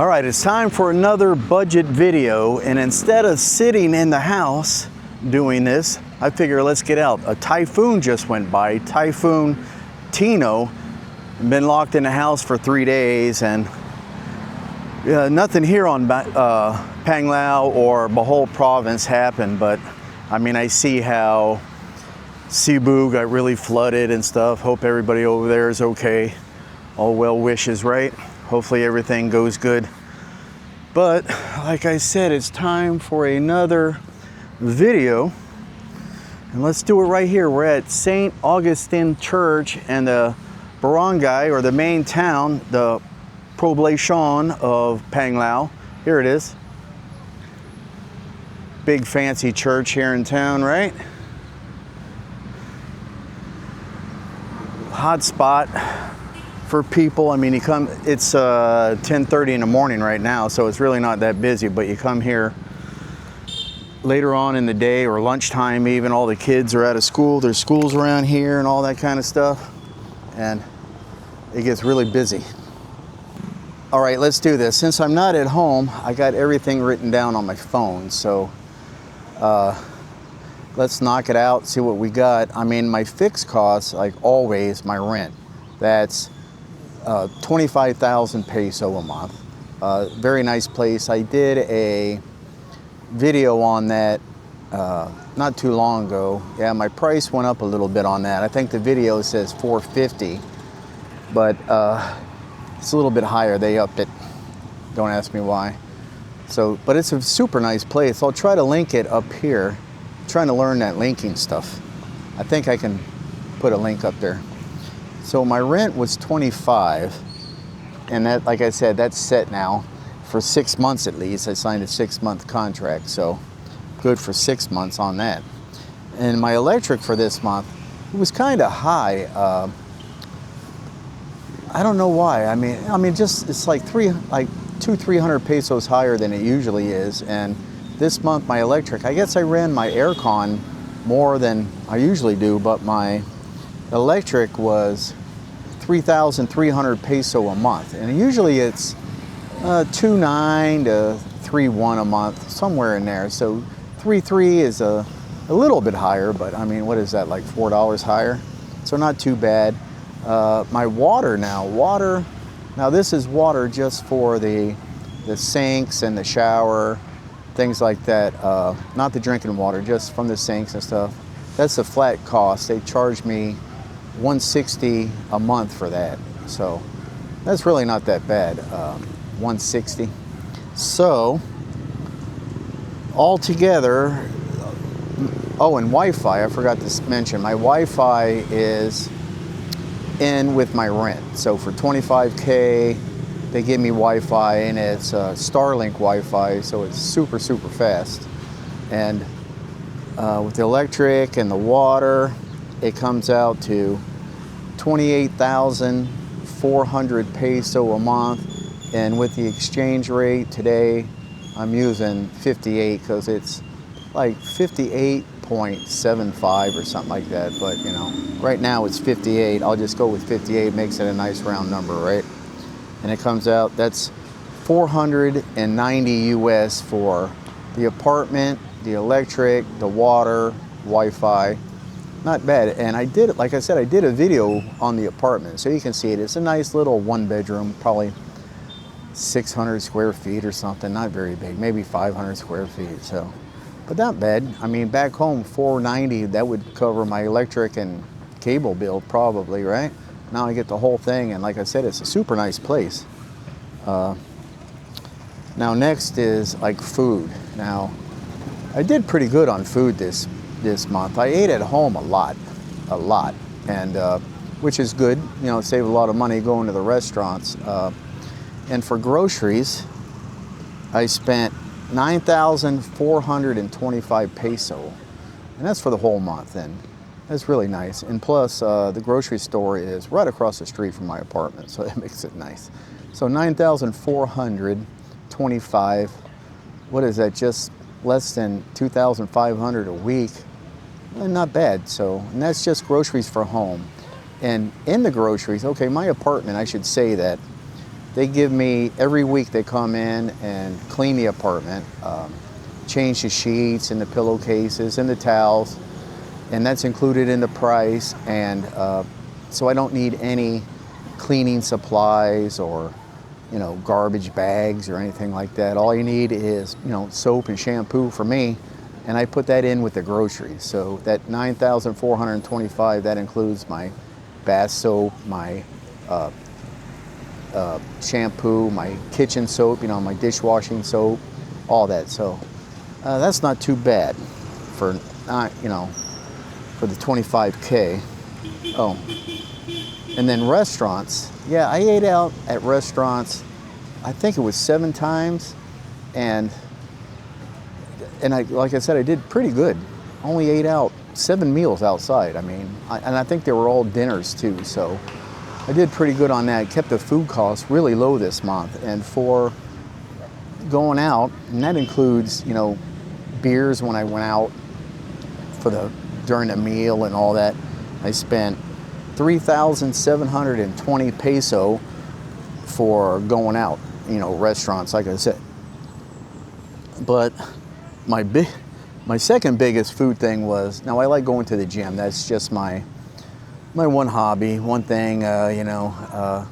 All right, it's time for another budget video, and instead of sitting in the house doing this, I figure let's get out. A typhoon just went by, Typhoon Tino. Been locked in the house for 3 days, and nothing here on Panglao or Bohol province happened, but I mean, I see how Cebu got really flooded and stuff. Hope everybody over there is okay. All well wishes, right? Hopefully everything goes good. But like I said, it's time for another video. And let's do it right here. We're at St. Augustine Church and the barangay, or the main town, the Poblacion of Panglao. Here it is. Big fancy church here in town, right? Hot spot for people. I mean, it's 10:30 in the morning right now, so it's really not that busy, but you come here later on in the day or lunchtime even, all the kids are out of school. There's schools around here and all that kind of stuff, and it gets really busy. All right, let's do this. Since I'm not at home, I got everything written down on my phone, so let's knock it out, see what we got. I mean, my fixed costs, like always, my rent, that's 25,000 peso a month. Very nice place. I did a video on that not too long ago. Yeah, my price went up a little bit on that. I think the video says 450, but it's a little bit higher. They upped it. Don't ask me why. So, but it's a super nice place. I'll try to link it up here. I'm trying to learn that linking stuff. I think I can put a link up there. So my rent was 25, and that, like I said, that's set now for 6 months at least. I signed a 6-month contract, so good for 6 months on that. And my electric for this month, it was kind of high. I don't know why. I mean, just it's like 200-300 pesos higher than it usually is. And this month my electric, I guess I ran my aircon more than I usually do, but my electric was 3,300 peso a month, and usually it's 2.9 to 3.1 a month, somewhere in there. So 3.3 is a little bit higher, but I mean, what is that, like $4 higher? So not too bad. My water now this is water just for the sinks and the shower, things like that. Not the drinking water, just from the sinks and stuff. That's a flat cost. They charge me $160 a month for that, so that's really not that bad. $160. So altogether, oh, and Wi-Fi, I forgot to mention, my Wi-Fi is in with my rent. So for 25K, they give me Wi-Fi, and it's Starlink Wi-Fi, so it's super fast. And with the electric and the water, it comes out to 28,400 peso a month, and with the exchange rate today, I'm using 58 because it's like 58.75 or something like that. But you know, right now it's 58. I'll just go with 58. Makes it a nice round number, right? And it comes out, that's 490 US for the apartment, the electric, the water, Wi-Fi. Not bad. And I did, like I said, I did a video on the apartment, so you can see it. It's a nice little 1-bedroom, probably 600 square feet or something. Not very big, maybe 500 square feet. So, but not bad. I mean, back home, 490, that would cover my electric and cable bill probably, right? Now I get the whole thing, and like I said, it's a super nice place. Now next is like food. Now, I did pretty good on food this month. I ate at home a lot, and which is good. You know, save a lot of money going to the restaurants. And for groceries, I spent 9,425 peso, and that's for the whole month. And that's really nice. And plus, the grocery store is right across the street from my apartment, so that makes it nice. So 9,425. What is that? Just less than 2,500 a week. Not bad. So, and that's just groceries for home. And in the groceries, okay, my apartment, I should say that They give me, every week they come in and clean the apartment, change the sheets and the pillowcases and the towels, and that's included in the price. And so I don't need any cleaning supplies or, you know, garbage bags or anything like that. All you need is, you know, soap and shampoo for me, and I put that in with the groceries. So that $9,425, that includes my bath soap, my shampoo, my kitchen soap, you know, my dishwashing soap, all that. So that's not too bad for you know, for the 25K. Oh, and then restaurants. Yeah, I ate out at restaurants, I think it was 7 times, and I, like I said, I did pretty good. Only ate out 7 meals outside. I mean, and I think they were all dinners too, so I did pretty good on that. Kept the food costs really low this month. And for going out, and that includes, you know, beers when I went out during the meal and all that, I spent 3,720 peso for going out, you know, restaurants, like I said. But my second biggest food thing was, now I like going to the gym. That's just my one hobby, one thing, you know,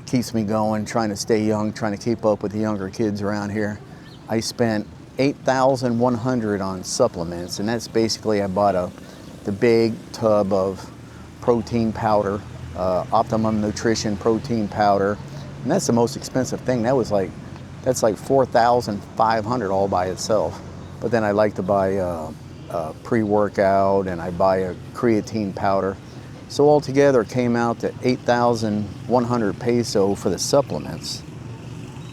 keeps me going, trying to stay young, trying to keep up with the younger kids around here. I spent 8,100 on supplements, and that's basically, I bought the big tub of protein powder, Optimum Nutrition protein powder, and that's the most expensive thing. That's like 4,500 all by itself. But then I like to buy pre-workout, and I buy a creatine powder. So altogether it came out to 8,100 peso for the supplements,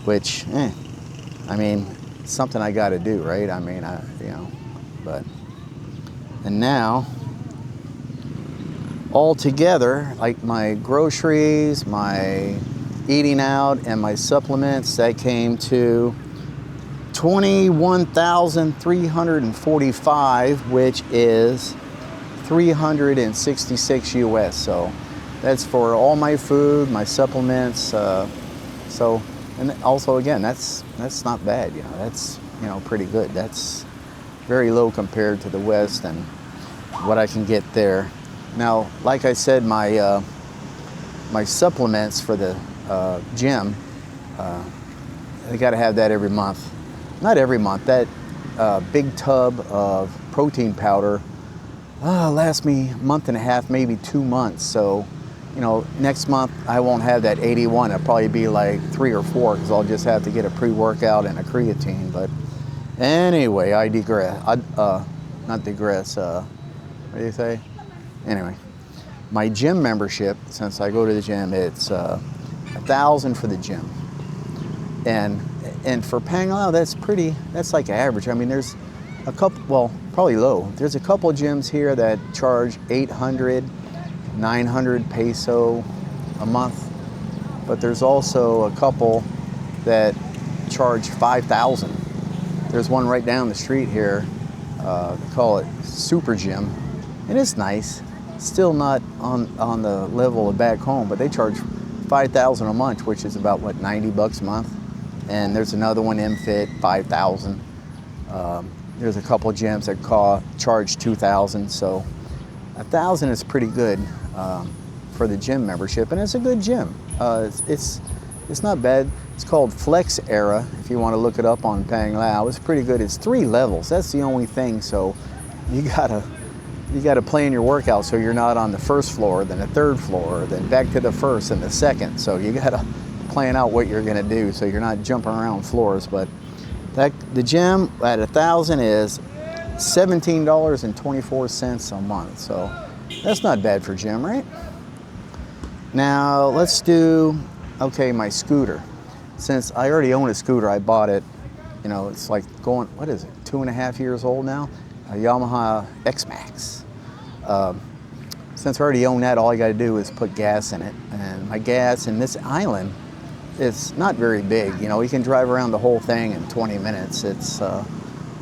which, I mean, it's something I got to do, right? I mean, you know, but, and now, altogether, like my groceries, my eating out, and my supplements, that came to 21,345, which is 366 US. So that's for all my food, my supplements. So, and also again, that's not bad. You know, that's, you know, pretty good. That's very low compared to the West and what I can get there. Now, like I said, my supplements for the gym, I got to have that every month. Not every month. That big tub of protein powder lasts me a month and a half, maybe 2 months. So, you know, next month I won't have that 81. It'll probably be like 3 or 4, because I'll just have to get a pre-workout and a creatine. But anyway, I digress. Not digress. What do you say? Anyway, my gym membership, since I go to the gym, it's $1,000 for the gym. And for Panglao, that's like average. I mean, there's a couple, well, probably low. There's a couple of gyms here that charge 800, 900 peso a month, but there's also a couple that charge 5,000. There's one right down the street here, they call it Super Gym, and it's nice. Still not on the level of back home, but they charge 5,000 a month, which is about, what, 90 bucks a month. And there's another one, MFit, 5,000. There's a couple of gyms that charge 2,000. So 1,000 is pretty good for the gym membership, and it's a good gym. It's not bad. It's called Flex Era. If you want to look it up on Panglao, it's pretty good. It's 3 levels. That's the only thing. So you gotta plan your workout so you're not on the first floor, then the third floor, then back to the first and the second. So you gotta plan out what you're gonna do so you're not jumping around floors. But the gym at 1,000 is $17.24 a month. So that's not bad for gym, right? Now let's do, okay, my scooter. Since I already own a scooter, I bought it, you know, it's like going, what is it, 2.5 years old now? A Yamaha X-Max. Since I already own that, all I got to do is put gas in it. And my gas in this island is not very big. You know, you can drive around the whole thing in 20 minutes. It's, I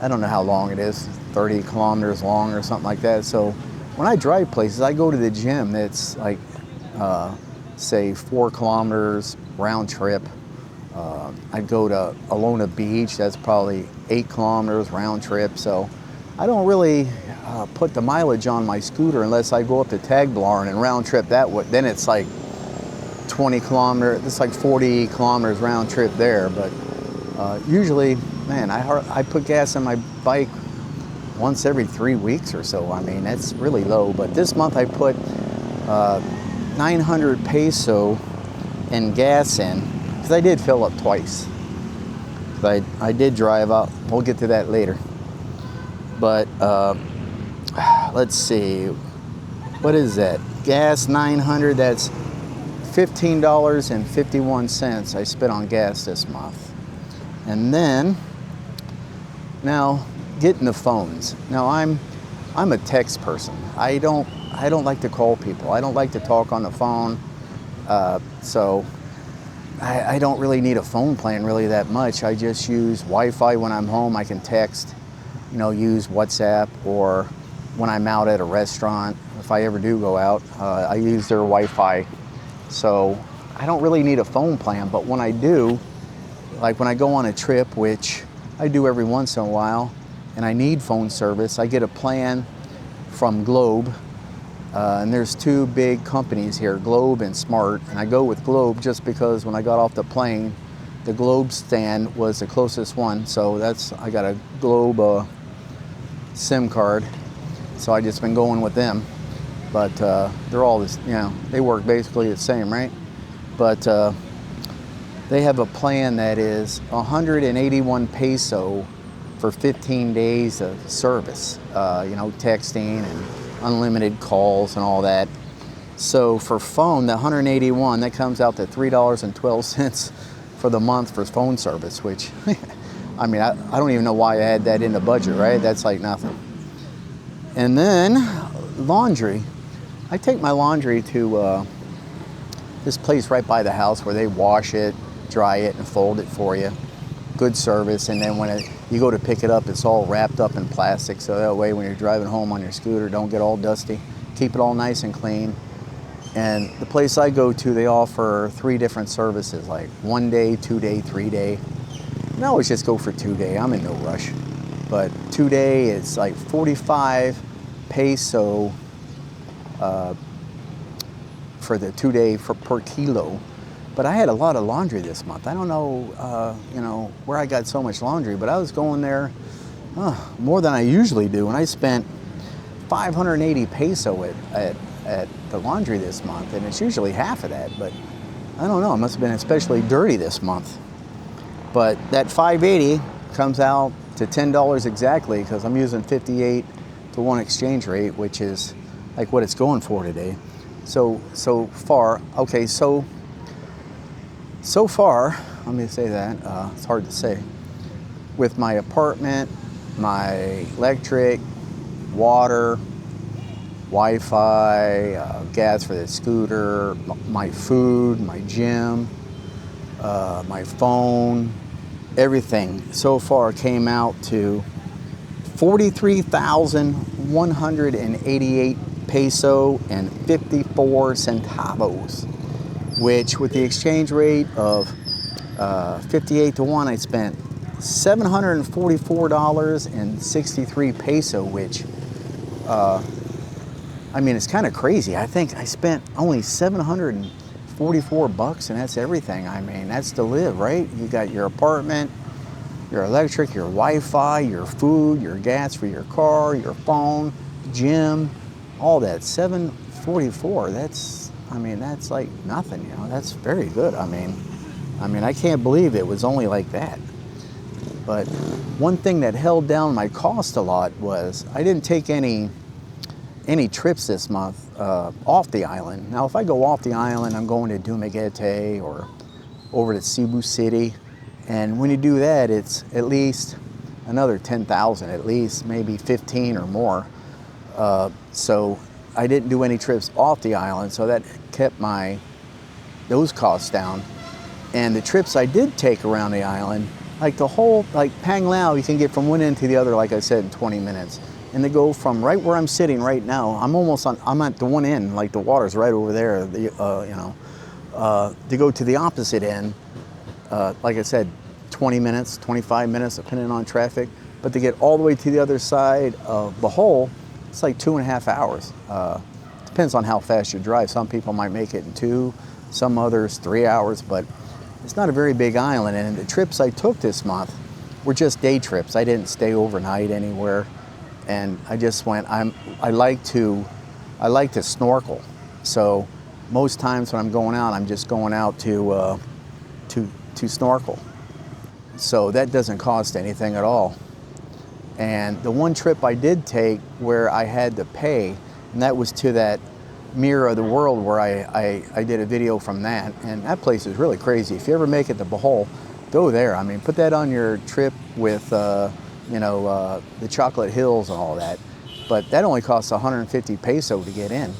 don't know how long it is, 30 kilometers long or something like that. So when I drive places, I go to the gym that's like say 4 kilometers round trip. I'd go to Alona Beach, that's probably 8 kilometers round trip. So I don't really put the mileage on my scooter unless I go up to Tagblarn and round trip that way. Then it's like 20 kilometers, it's like 40 kilometers round trip there. But usually, man, I put gas in my bike once every 3 weeks or so. I mean, that's really low. But this month I put 900 peso in gas in, because I did fill up twice. I did drive up. We'll get to that later. But let's see, what is that? Gas 900, that's $15.51 I spent on gas this month. And then, now getting the phones. Now I'm a text person. I don't like to call people. I don't like to talk on the phone. So I don't really need a phone plan really that much. I just use Wi-Fi when I'm home. I can text, use WhatsApp, or when I'm out at a restaurant, if I ever do go out, I use their Wi-Fi. So I don't really need a phone plan, but when I do, like when I go on a trip, which I do every once in a while, and I need phone service, I get a plan from Globe. And there's 2 big companies here, Globe and Smart, and I go with Globe just because when I got off the plane, the Globe stand was the closest one, so I got a Globe SIM card, so I just been going with them. But they're all this, they work basically the same, right? But they have a plan that is 181 peso for 15 days of service, texting and unlimited calls and all that. So for phone, the 181, that comes out to $3.12 for the month for phone service, which, I mean, I don't even know why I had that in the budget, right? That's like nothing. And then laundry. I take my laundry to this place right by the house where they wash it, dry it, and fold it for you. Good service. And then when you go to pick it up, it's all wrapped up in plastic, so that way when you're driving home on your scooter, don't get all dusty. Keep it all nice and clean. And the place I go to, they offer 3 different services, like 1 day, 2 day, 3 day. And I always just go for 2 day. I'm in no rush. But 2 day, it's like 45 peso for the 2 day per kilo. But I had a lot of laundry this month. I don't know, where I got so much laundry, but I was going there more than I usually do. And I spent 580 peso at the laundry this month, and it's usually half of that. But I don't know, it must have been especially dirty this month. But that 580 comes out to $10 exactly, because I'm using 58 to 1 exchange rate, which is like what it's going for today. So far, okay, so far, let me say that, it's hard to say. With my apartment, my electric, water, Wi-Fi, gas for the scooter, my food, my gym, my phone, everything so far came out to 43,188 peso and 54 centavos. Which with the exchange rate of 58 to 1, I spent $744.63 peso, which, I mean, it's kind of crazy. I think I spent only $744, and that's everything. I mean, that's to live, right? You got your apartment, your electric, your Wi-Fi, your food, your gas for your car, your phone, gym, all that. $744, that's like nothing, that's very good. I mean, I can't believe it was only like that. But one thing that held down my cost a lot was I didn't take any trips this month off the island. Now, if I go off the island, I'm going to Dumaguete or over to Cebu City. And when you do that, it's at least another 10,000, at least maybe 15 or more. So I didn't do any trips off the island, so that kept those costs down. And the trips I did take around the island, like Panglao, you can get from one end to the other, like I said, in 20 minutes. And they go from right where I'm sitting right now, I'm at the one end, like the water's right over there, to go to the opposite end, like I said, 20 minutes, 25 minutes, depending on traffic. But to get all the way to the other side of the hole, it's like 2.5 hours. Depends on how fast you drive. Some people might make it in 2, some others 3 hours, but it's not a very big island. And the trips I took this month were just day trips. I didn't stay overnight anywhere. And I just went, I like to snorkel. So most times when I'm going out, I'm just going out to snorkel. So that doesn't cost anything at all. And the one trip I did take where I had to pay, and that was to that Mirror of the World where I did a video from that. And that place is really crazy. If you ever make it to Bohol, go there. I mean, put that on your trip with, the Chocolate Hills and all that. But that only costs 150 peso to get in.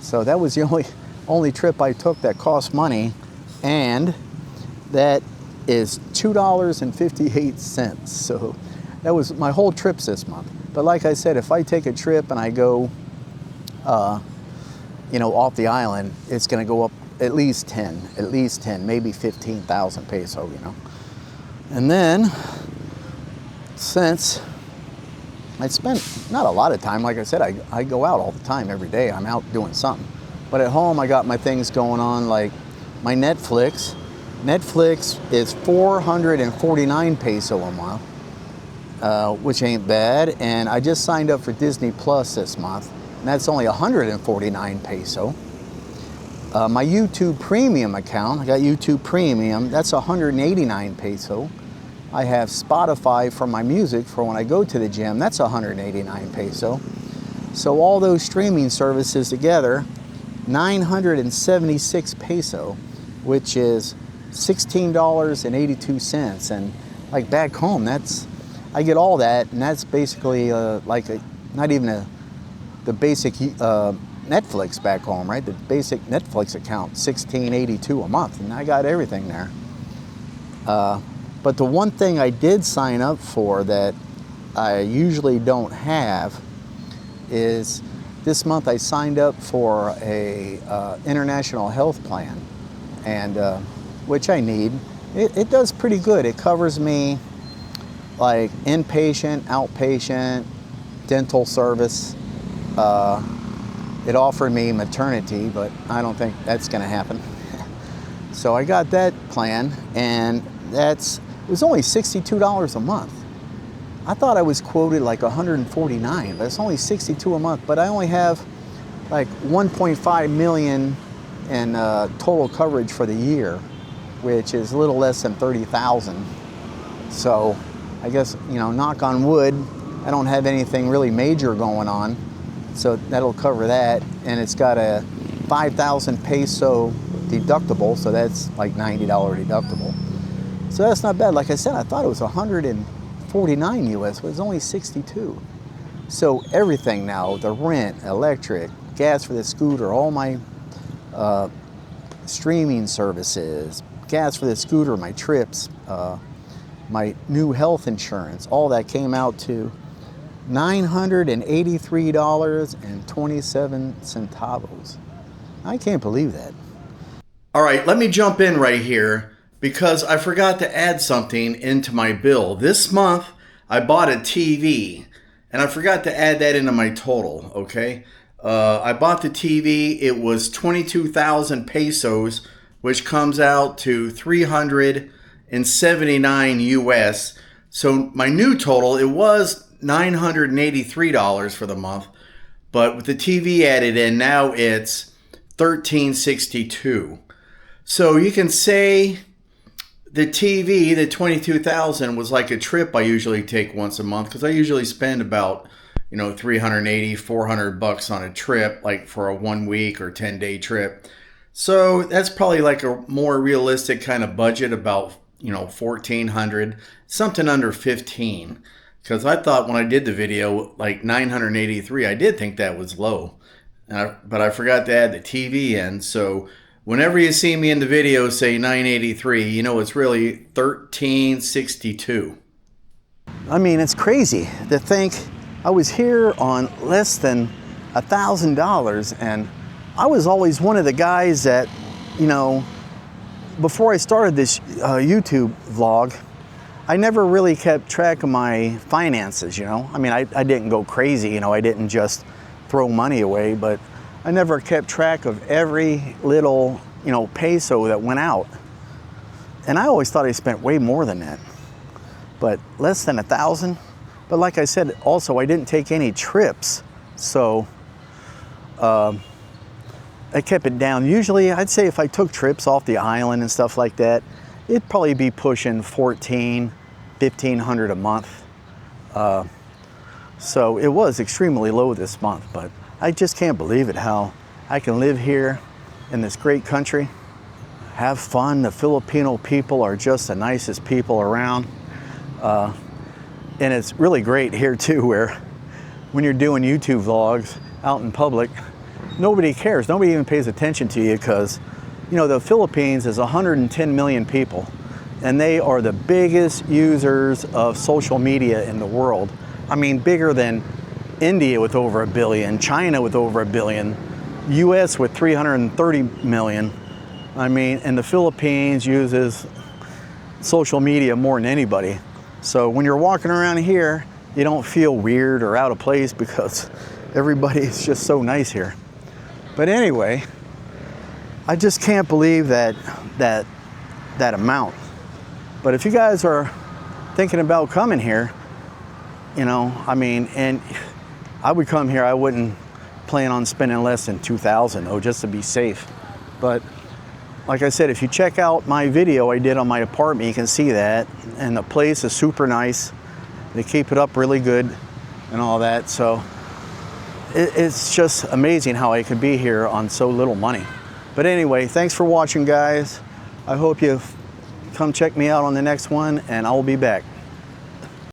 So that was the only trip I took that cost money, and that is $2.58. So that was my whole trips this month. But like I said, if I take a trip and I go, off the island, it's going to go up at least 10, maybe 15,000 peso, And then, since I spent not a lot of time, like I said, I go out all the time, every day. I'm out doing something. But at home, I got my things going on, like my Netflix. Netflix is 449 peso a month, which ain't bad. And I just signed up for Disney Plus this month, and that's only 149 peso. My YouTube Premium account, I got YouTube Premium, that's 189 peso. I have Spotify for my music for when I go to the gym, that's 189 peso. So all those streaming services together, 976 peso, which is $16.82. And like back home, I get all that, and that's basically the basic Netflix back home, right? The basic Netflix account, $16.82 a month, and I got everything there. But the one thing I did sign up for that I usually don't have is this month I signed up for a international health plan, and which I need. It does pretty good. It covers me like inpatient, outpatient, dental service. It offered me maternity, but I don't think that's going to happen. So I got that plan, and it was only $62 a month. I thought I was quoted like 149, but it's only 62 a month. But I only have like 1.5 million in total coverage for the year, which is a little less than 30,000. So I guess, knock on wood, I don't have anything really major going on. So that'll cover that. And it's got a 5,000 peso deductible, so that's like $90 deductible. So that's not bad. Like I said, I thought it was 149 US, but it's only 62. So everything now, the rent, electric, gas for the scooter, all my streaming services, gas for the scooter, my trips, my new health insurance, all that came out to $983.27. I can't believe that. All right, let me jump in right here because I forgot to add something into my bill. This month, I bought a TV, and I forgot to add that into my total, okay? I bought the TV. It was 22,000 pesos, which comes out to 379 US. So my new total, it was $983 for the month, but with the TV added in, now it's $1,362. So you can say the TV, the 22,000, was like a trip I usually take once a month, because I usually spend about, $380, $400 on a trip, like for a 1 week or 10-day trip. So that's probably like a more realistic kind of budget, about, $1,400, something under 15. Because I thought when I did the video, like 983, I did think that was low. But I forgot to add the TV in. So whenever you see me in the video say 983, it's really 1362. I mean, it's crazy to think I was here on less than $1,000, and I was always one of the guys that, you know, before I started this YouTube vlog, I never really kept track of my finances, you know. I mean, I didn't go crazy, you know, I didn't just throw money away, but I never kept track of every little, you know, peso that went out. And I always thought I spent way more than that, but less than 1,000. But like I said, also, I didn't take any trips, so I kept it down. Usually, I'd say if I took trips off the island and stuff like that, it'd probably be pushing $1,500 a month. So it was extremely low this month, but I just can't believe it, how I can live here in this great country, have fun. The Filipino people are just the nicest people around. And it's really great here too, where when you're doing YouTube vlogs out in public, nobody cares. Nobody even pays attention to you because, you know, the Philippines is 110 million people, and they are the biggest users of social media in the world. I mean, bigger than India with over 1 billion, China with over 1 billion, US with 330 million. I mean, and the Philippines uses social media more than anybody. So when you're walking around here, you don't feel weird or out of place because everybody is just so nice here. But anyway, I just can't believe that amount. But if you guys are thinking about coming here, you know, I mean, and I would come here, I wouldn't plan on spending less than 2,000 though, just to be safe. But like I said, if you check out my video I did on my apartment, you can see that. And the place is super nice. They keep it up really good and all that. So it's just amazing how I could be here on so little money. But anyway, thanks for watching, guys. I hope you come check me out on the next one, and I will be back.